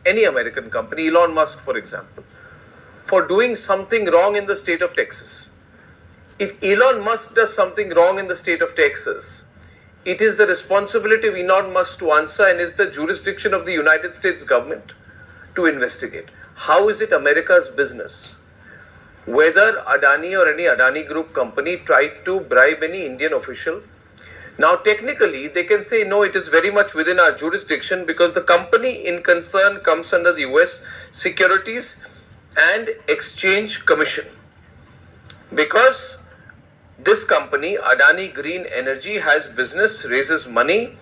any American company, Elon Musk for example, for doing something wrong in the state of Texas. If Elon Musk does something wrong in the state of Texas, it is the responsibility of Elon Musk to answer and is the jurisdiction of the United States government to investigate. How is it America's business whether Adani or any Adani Group company tried to bribe any Indian official? Now, technically, they can say, no, it is very much within our jurisdiction because the company in concern comes under the US Securities and Exchange Commission. Because this company, Adani Green Energy, has business, raises money,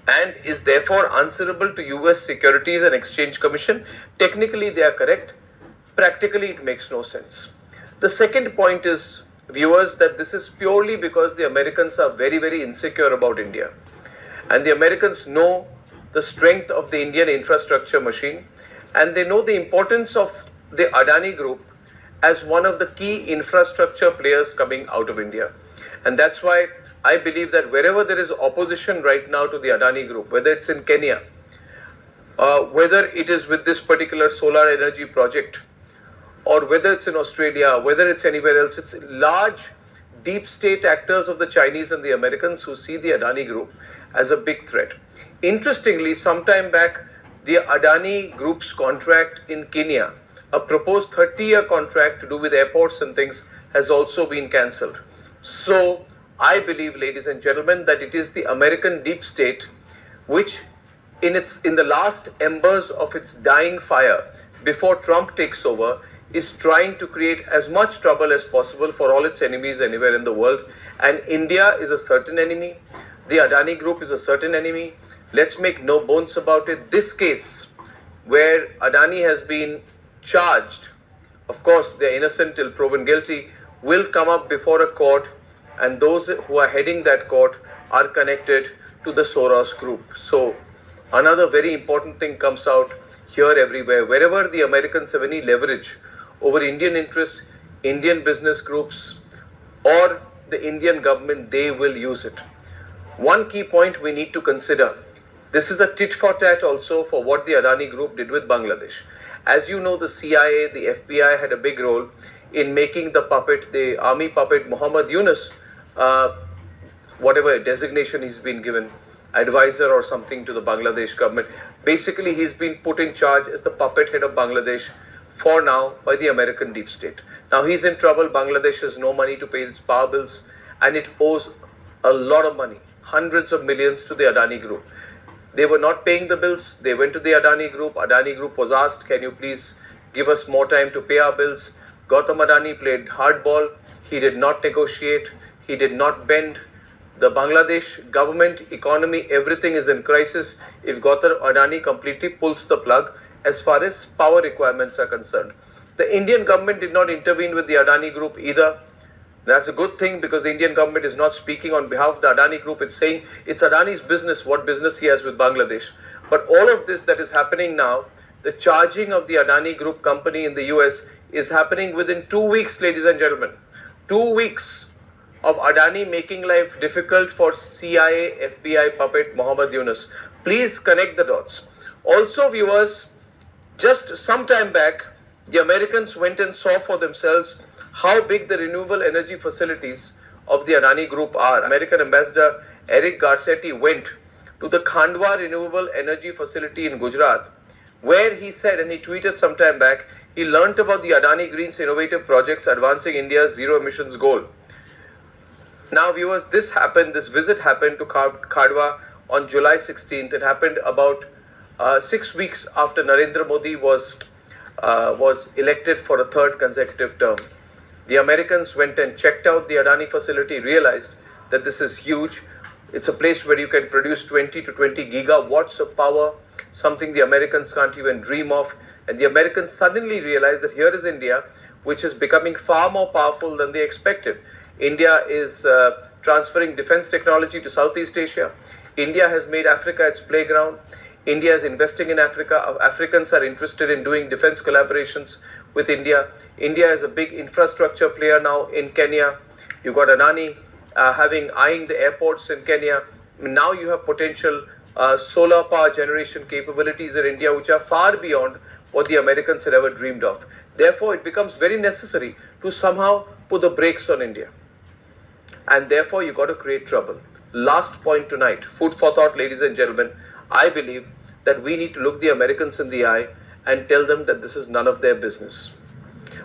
and is therefore answerable to US Securities and Exchange Commission. Technically, they are correct. Practically, it makes no sense. The second point is, viewers, that this is purely because the Americans are very, very insecure about India. And the Americans know the strength of the Indian infrastructure machine, and they know the importance of the Adani Group as one of the key infrastructure players coming out of India. And that's why I believe that wherever there is opposition right now to the Adani Group, whether it's in Kenya, whether it is with this particular solar energy project, or whether it's in Australia, whether it's anywhere else, it's large deep state actors of the Chinese and the Americans who see the Adani Group as a big threat. Interestingly, sometime back, the Adani Group's contract in Kenya, a proposed 30-year contract to do with airports and things, has also been cancelled. So, I believe, ladies and gentlemen, that it is the American deep state which, in the last embers of its dying fire, before Trump takes over, is trying to create as much trouble as possible for all its enemies anywhere in the world. And India is a certain enemy. The Adani Group is a certain enemy. Let's make no bones about it. This case, where Adani has been charged, of course, they're innocent till proven guilty, will come up before a court, and those who are heading that court are connected to the Soros Group. So, another very important thing comes out here everywhere. Wherever the Americans have any leverage over Indian interests, Indian business groups, or the Indian government, they will use it. One key point we need to consider, this is a tit for tat also for what the Adani Group did with Bangladesh. As you know, the CIA, the FBI had a big role in making the puppet, the army puppet Muhammad Yunus, whatever designation he's been given, advisor or something to the Bangladesh government. Basically, he's been put in charge as the puppet head of Bangladesh for now by the American deep state. Now he's in trouble. Bangladesh has no money to pay its power bills, and it owes a lot of money, hundreds of millions, to the Adani Group. They were not paying the bills. They went to the Adani Group. Adani Group was asked, can you please give us more time to pay our bills? Gautam Adani played hardball. He did not negotiate. He did not bend. The Bangladesh government, economy, everything is in crisis if Gautam Adani completely pulls the plug as far as power requirements are concerned. The Indian government did not intervene with the Adani Group either. That's a good thing, because the Indian government is not speaking on behalf of the Adani Group. It's saying it's Adani's business, what business he has with Bangladesh. But all of this that is happening now, the charging of the Adani Group company in the US, is happening within 2 weeks, ladies and gentlemen. 2 weeks of Adani making life difficult for CIA, FBI puppet Muhammad Yunus. Please connect the dots. Also, viewers, just some time back, the Americans went and saw for themselves how big the renewable energy facilities of the Adani Group are. American Ambassador Eric Garcetti went to the Khandwa Renewable Energy Facility in Gujarat, where he said, and he tweeted some time back, he learnt about the Adani Green's innovative projects advancing India's zero emissions goal. Now, viewers, this visit happened to Khandwa on July 16th. It happened about 6 weeks after Narendra Modi was elected for a third consecutive term. The Americans went and checked out the Adani facility, realized that this is huge. It's a place where you can produce 20 to 20 gigawatts of power, something the Americans can't even dream of. And the Americans suddenly realized that here is India, which is becoming far more powerful than they expected. India is transferring defense technology to Southeast Asia. India has made Africa its playground. India is investing in Africa. Africans are interested in doing defense collaborations with India. India is a big infrastructure player now in Kenya. You've got Adani eyeing the airports in Kenya. Now you have potential solar power generation capabilities in India which are far beyond what the Americans had ever dreamed of. Therefore, it becomes very necessary to somehow put the brakes on India. And therefore, you got to create trouble. Last point tonight, food for thought, ladies and gentlemen. I believe that we need to look the Americans in the eye and tell them that this is none of their business.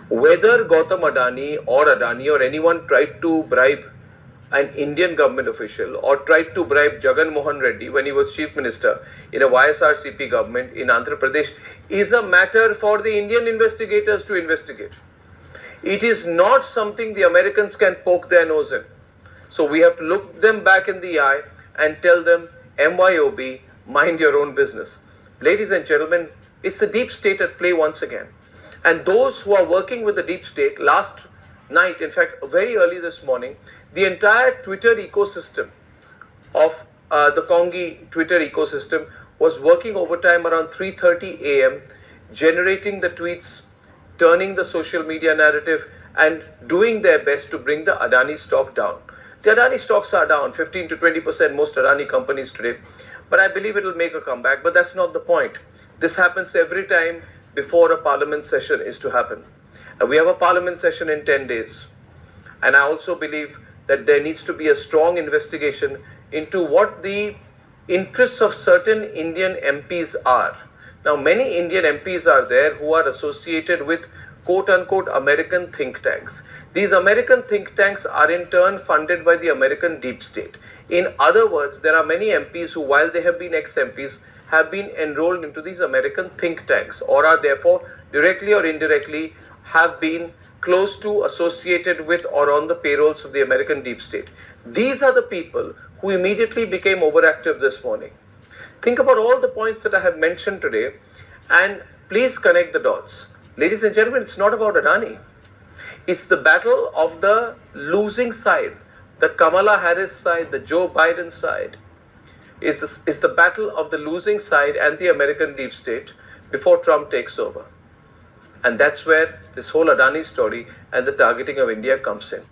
Whether Gautam Adani or anyone tried to bribe an Indian government official or tried to bribe Jagan Mohan Reddy when he was chief minister in a YSRCP government in Andhra Pradesh is a matter for the Indian investigators to investigate. It is not something the Americans can poke their nose in. So we have to look them back in the eye and tell them, MYOB, mind your own business. Ladies and gentlemen, it's the deep state at play once again. And those who are working with the deep state, last night, in fact, very early this morning, the entire Twitter ecosystem of the Congi Twitter ecosystem was working overtime around 3:30 a.m., generating the tweets, turning the social media narrative, and doing their best to bring the Adani stock down. The Adani stocks are down 15 to 20%, most Adani companies today, but I believe it will make a comeback. But that's not the point. This happens every time before a parliament session is to happen. We have a parliament session in 10 days. And I also believe that there needs to be a strong investigation into what the interests of certain Indian MPs are. Now, many Indian MPs are there who are associated with quote-unquote American think tanks. These American think tanks are in turn funded by the American deep state. In other words, there are many MPs who, while they have been ex-MPs, have been enrolled into these American think tanks or are therefore directly or indirectly have been close to, associated with, or on the payrolls of the American deep state. These are the people who immediately became overactive this morning. Think about all the points that I have mentioned today and please connect the dots. Ladies and gentlemen, it's not about Adani. It's the battle of the losing side, the Kamala Harris side, the Joe Biden side. Is the battle of the losing side and the American deep state before Trump takes over. And that's where this whole Adani story and the targeting of India comes in.